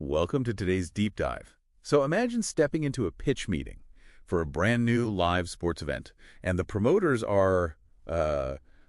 Welcome to today's deep dive. So imagine stepping into a pitch meeting for a brand new live sports event, and the promoters are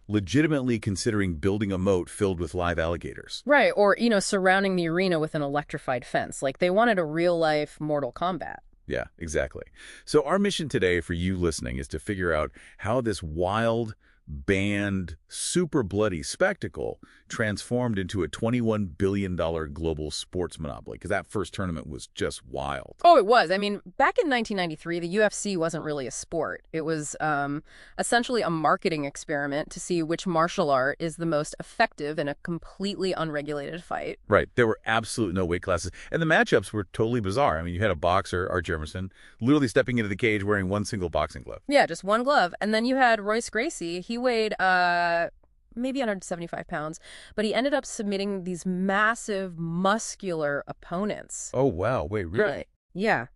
legitimately considering building a moat filled with live alligators. Right, or, surrounding the arena with an electrified fence. Like, they wanted a real-life Mortal Kombat. Yeah, exactly. So our mission today for you listening is to figure out how this wild, banned, super bloody spectacle transformed into a $21 billion global sports monopoly, because that first tournament was just wild. Oh, it was. I mean, back in 1993, the UFC wasn't really a sport. It was essentially a marketing experiment to see which martial art is the most effective in a completely unregulated fight. Right. There were absolutely no weight classes. And the matchups were totally bizarre. I mean, you had a boxer, Art Jefferson, literally stepping into the cage wearing one single boxing glove. Yeah, just one glove. And then you had Royce Gracie. He weighed maybe 175 pounds, but he ended up submitting these massive, muscular opponents. Oh, wow. Wait, really? Right. Yeah.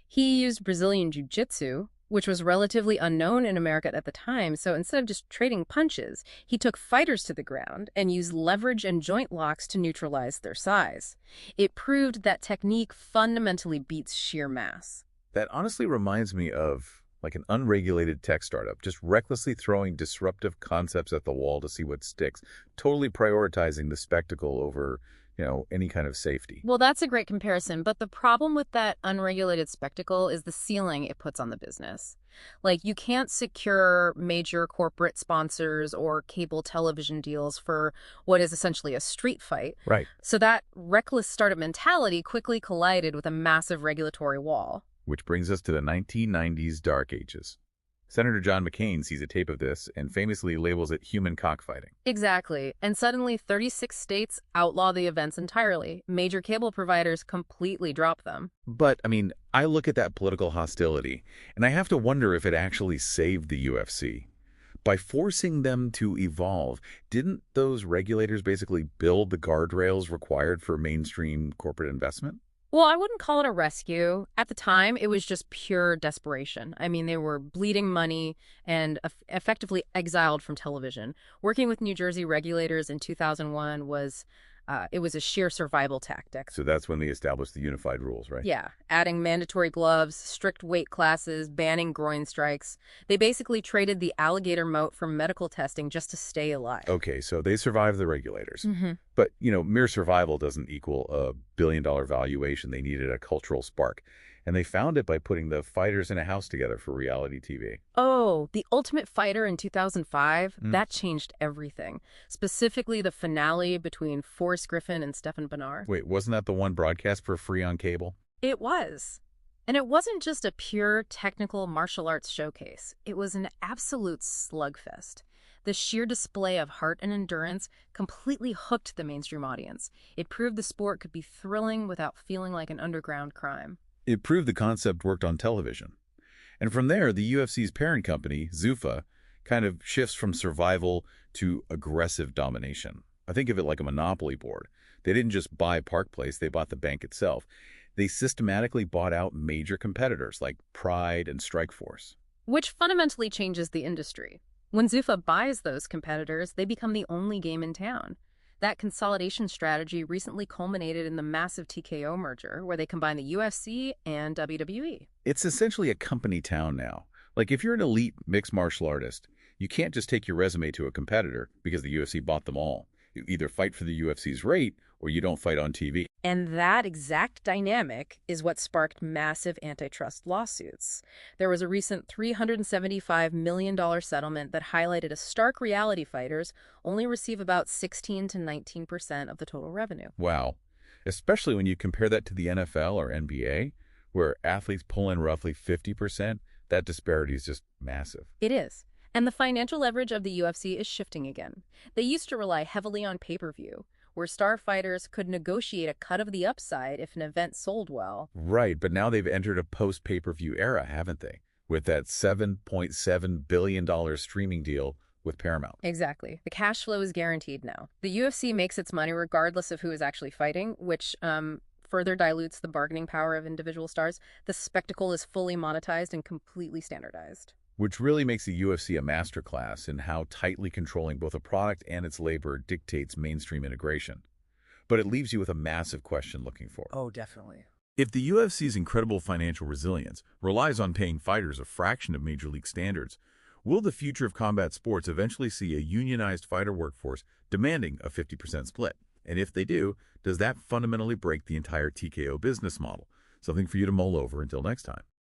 He used Brazilian jiu-jitsu, which was relatively unknown in America at the time. So instead of just trading punches, he took fighters to the ground and used leverage and joint locks to neutralize their size. It proved that technique fundamentally beats sheer mass. That honestly reminds me of like an unregulated tech startup, just recklessly throwing disruptive concepts at the wall to see what sticks, totally prioritizing the spectacle over, any kind of safety. Well, that's a great comparison, but the problem with that unregulated spectacle is the ceiling it puts on the business. Like, you can't secure major corporate sponsors or cable television deals for what is essentially a street fight. Right. So that reckless startup mentality quickly collided with a massive regulatory wall. Which brings us to the 1990s dark ages. Senator John McCain sees a tape of this and famously labels it human cockfighting. Exactly. And suddenly 36 states outlaw the events entirely. Major cable providers completely drop them. But, I look at that political hostility, and I have to wonder if it actually saved the UFC. By forcing them to evolve, didn't those regulators basically build the guardrails required for mainstream corporate investment? Well, I wouldn't call it a rescue. At the time, it was just pure desperation. I mean, they were bleeding money and effectively exiled from television. Working with New Jersey regulators in 2001 was a sheer survival tactic. So that's when they established the unified rules, right? Yeah, adding mandatory gloves, strict weight classes, banning groin strikes. They basically traded the alligator moat for medical testing just to stay alive. Okay, so they survived the regulators. Mm-hmm. But, mere survival doesn't equal a billion-dollar valuation. They needed a cultural spark. And they found it by putting the fighters in a house together for reality TV. Oh, The Ultimate Fighter in 2005, that changed everything. Specifically the finale between Forrest Griffin and Stephan Bonnar. Wait, wasn't that the one broadcast for free on cable? It was. And it wasn't just a pure technical martial arts showcase. It was an absolute slugfest. The sheer display of heart and endurance completely hooked the mainstream audience. It proved the sport could be thrilling without feeling like an underground crime. It proved the concept worked on television. And from there, the UFC's parent company, Zuffa, kind of shifts from survival to aggressive domination. I think of it like a monopoly board. They didn't just buy Park Place, they bought the bank itself. They systematically bought out major competitors like Pride and Strikeforce. Which fundamentally changes the industry. When Zuffa buys those competitors, they become the only game in town. That consolidation strategy recently culminated in the massive TKO merger, where they combine the UFC and WWE. It's essentially a company town now. Like, if you're an elite mixed martial artist, you can't just take your resume to a competitor because the UFC bought them all. You either fight for the UFC's rate or you don't fight on TV. And that exact dynamic is what sparked massive antitrust lawsuits. There was a recent $375 million settlement that highlighted a stark reality: fighters only receive about 16 to 19% of the total revenue. Wow. Especially when you compare that to the NFL or NBA, where athletes pull in roughly 50%, that disparity is just massive. It is. And the financial leverage of the UFC is shifting again. They used to rely heavily on pay-per-view, where star fighters could negotiate a cut of the upside if an event sold well. Right, but now they've entered a post-pay-per-view era, haven't they? With that $7.7 billion streaming deal with Paramount. Exactly. The cash flow is guaranteed now. The UFC makes its money regardless of who is actually fighting, which further dilutes the bargaining power of individual stars. The spectacle is fully monetized and completely standardized. Which really makes the UFC a masterclass in how tightly controlling both a product and its labor dictates mainstream integration. but it leaves you with a massive question looking forward. Oh, definitely. If the UFC's incredible financial resilience relies on paying fighters a fraction of Major League standards, will the future of combat sports eventually see a unionized fighter workforce demanding a 50% split? And if they do, does that fundamentally break the entire TKO business model? Something for you to mull over until next time.